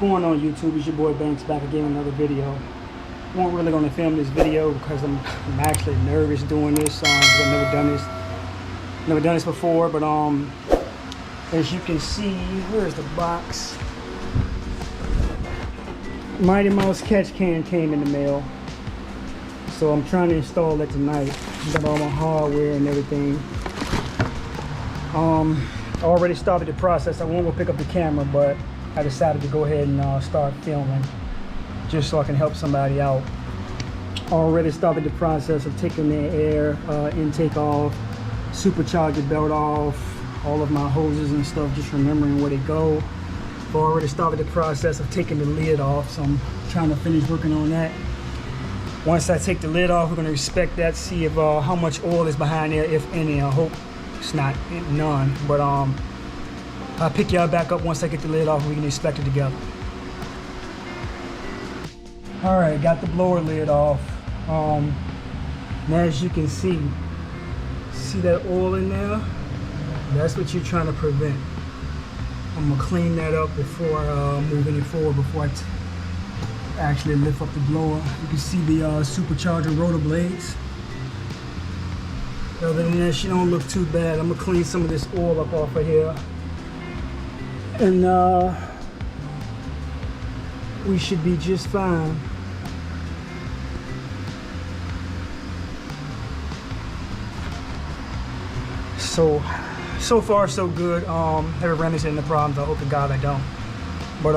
going on, YouTube? It's your boy Banks back again with another video. I wasn't really going to film this video because I'm actually nervous doing this. I've never done this before. But as you can see, where's the box? Mighty Mouse catch can came in the mail, so I'm trying to install it tonight. Got all my hardware and everything. I already started the process. I won't go pick up the camera, but I decided to go ahead and start filming just so I can help somebody out. Already started the process of taking the air intake off, supercharger belt off, all of my hoses and stuff, just remembering where they go. I've already started the process of taking the lid off, so I'm trying to finish working on that. Once I take the lid off, we're going to inspect that, see if how much oil is behind there, if any. I hope it's not none, but I'll pick y'all back up once I get the lid off and we can inspect it together. All right, got the blower lid off. Now as you can see that oil in there? That's what you're trying to prevent. I'm gonna clean that up before I move any forward, before I actually lift up the blower. You can see the supercharger rotor blades. Other than that, she don't look too bad. I'm gonna clean some of this oil up off of here, and we should be just fine. So far so good. Haven't ran into any problems. I hope to God I don't. But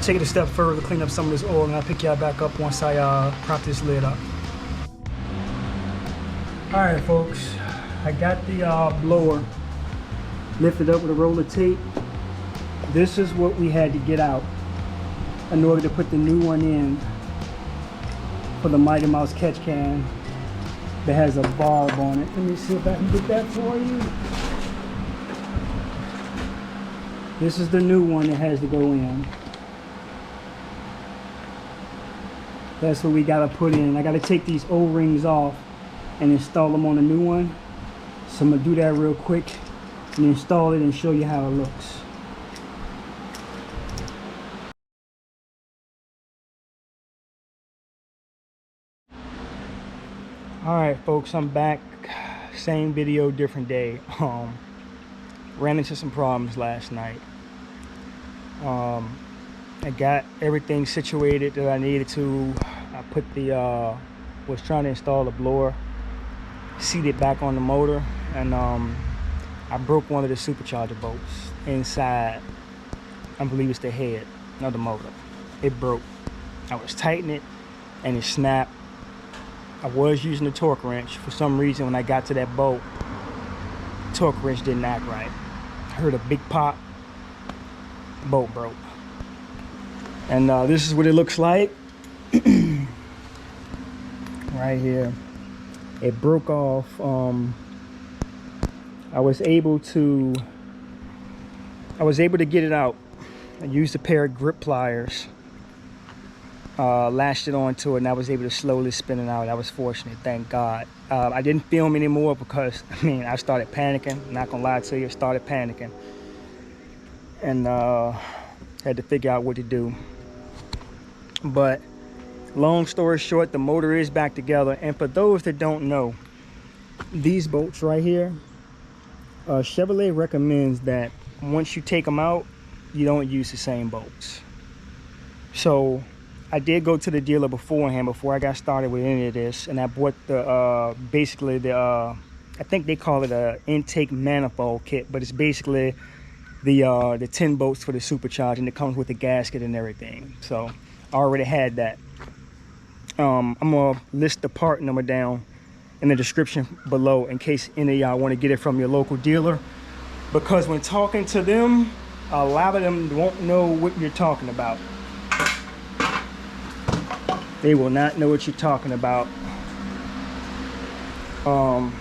take it a step further to clean up some of this oil, and I'll pick y'all back up once I prop this lid up. All right, folks, I got the blower lifted up with a roll of tape. This is what we had to get out in order to put the new one in for the Mighty Mouse catch can that has a barb on it. Let me see if I can get that for you. This is the new one that has to go in. That's what we gotta put in. I gotta take these O-rings off and install them on the new one. So I'm gonna do that real quick and install it and show you how it looks. All right, folks, I'm back. Same video, different day. Ran into some problems last night. I got everything situated that I needed to. I put was trying to install the blower, seated back on the motor, and I broke one of the supercharger bolts inside. I believe it's the head of the motor. It broke. I was tightening it and it snapped. I was using a torque wrench. For some reason, when I got to that bolt, the torque wrench didn't act right. I heard a big pop, bolt broke. And this is what it looks like. Right here. It broke off. I was able to get it out. I used a pair of grip pliers, lashed it onto it, and I was able to slowly spin it out. I was fortunate, thank God. I didn't film anymore because, I started panicking. I'm not gonna lie to you, I started panicking. And had to figure out what to do. But long story short, the motor is back together. And for those that don't know, these bolts right here, Chevrolet recommends that once you take them out, you don't use the same bolts. So I did go to the dealer beforehand, before I got started with any of this, and I bought the basically the I think they call it a intake manifold kit, but it's basically the 10 bolts for the supercharger, and it comes with the gasket and everything. So I already had that. I'm gonna list the part number down in the description below in case any of y'all want to get it from your local dealer, because when talking to them, a lot of them won't know what you're talking about. They will not know what you're talking about. I'm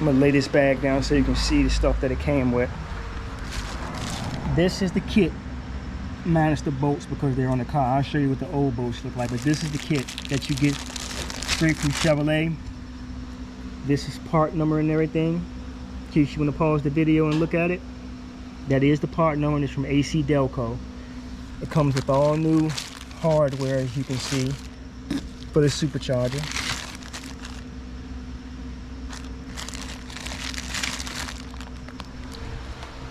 gonna lay this bag down so you can see the stuff that it came with. This is the kit minus the bolts because they're on the car. I'll show you what the old bolts look like, but this is the kit that you get straight from Chevrolet. This is part number and everything, in case you want to pause the video and look at it. That is the part known as from AC Delco. It comes with all new hardware, as you can see, for the supercharger.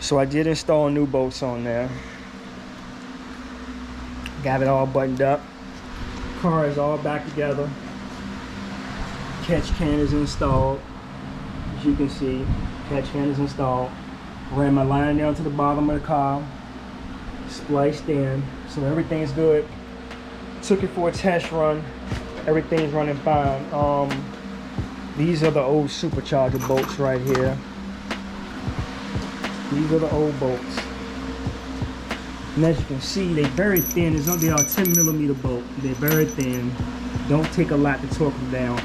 So I did install new bolts on there. Got it all buttoned up. Car is all back together. Catch can is installed. As you can see, catch can is installed. Ran my line down to the bottom of the car. Spliced in, so everything's good. Took it for a test run. Everything's running fine. These are the old supercharger bolts right here. These are the old bolts. And as you can see, they're very thin. They are 10mm bolt. They're very thin. Don't take a lot to torque them down.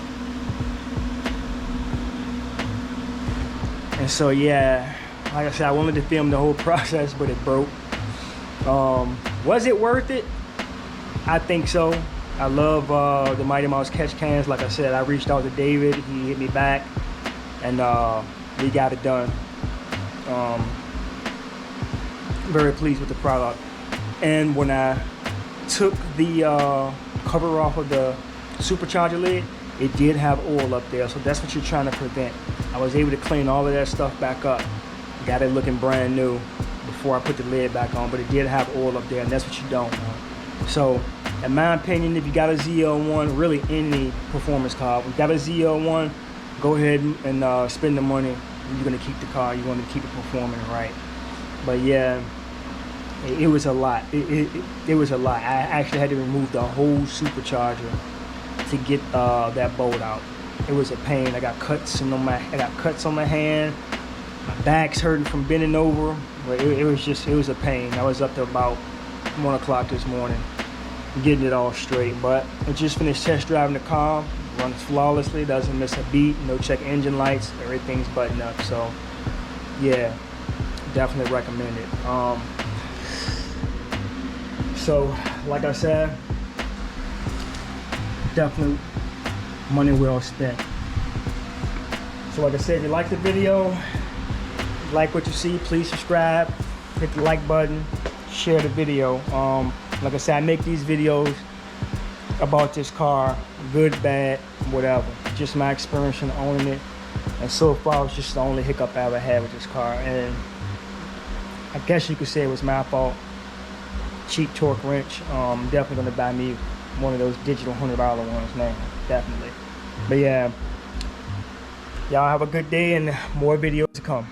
And so yeah, like I said, I wanted to film the whole process, but it broke. Was it worth it? I think so. I love the Mighty Mouse catch cans. Like I said, I reached out to David. He hit me back, and we got it done. Very pleased with the product. And when I took the cover off of the supercharger lid, it did have oil up there, so that's what you're trying to prevent. I was able to clean all of that stuff back up, got it looking brand new before I put the lid back on, but it did have oil up there, and that's what you don't want. So in my opinion, if you got a ZL1, really any performance car, if you got a ZL1, go ahead and spend the money. You're gonna keep the car, you want to keep it performing right. But yeah, it was a lot. It was a lot. I actually had to remove the whole supercharger to get that bolt out. It was a pain. I got cuts on my hand. My back's hurting from bending over. But it was a pain. I was up to about 1 o'clock this morning getting it all straight. But I just finished test driving the car. Runs flawlessly, doesn't miss a beat, no check engine lights, everything's buttoned up. So yeah, definitely recommend it. So like I said, definitely money well spent. So like I said, if you like the video, like what you see, please subscribe, hit the like button, share the video. Like I said, I make these videos about this car, good, bad, whatever. Just my experience in owning it, and so far it's just the only hiccup I ever had with this car. And I guess you could say it was my fault. Cheap torque wrench. Definitely gonna buy me one of those digital $100 ones now, definitely. But yeah, y'all have a good day and more videos to come.